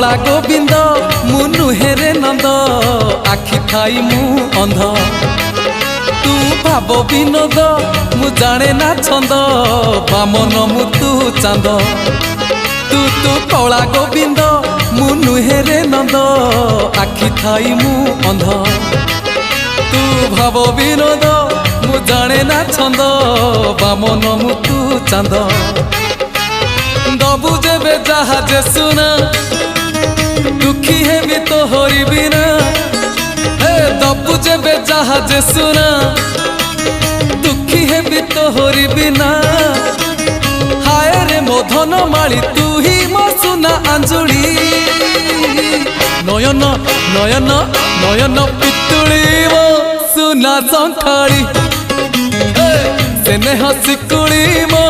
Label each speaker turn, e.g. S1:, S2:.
S1: कला गोविंद मु नुहेरे नंद आखि थाई मु अंध तू भाव विनोद मु जाने ना छंद बामन मु तू चांद तू तू कला गोविंद मु नुहेरे नंद आखि थाई मु अंध तू भाव विनोद मु जाने ना छंद बामन मु तू चांद दबु जेबे जहाजे सुना दुखी है भी तो होरी बिना दबु जेबे जहाजे सुना दुखी है भी तो होरी बिना हाय रे मोधन माली तू ही मो सुना अंजुली नयन नयन नयन पितुली मो सुना संखाड़ी सेने हसिकुली मो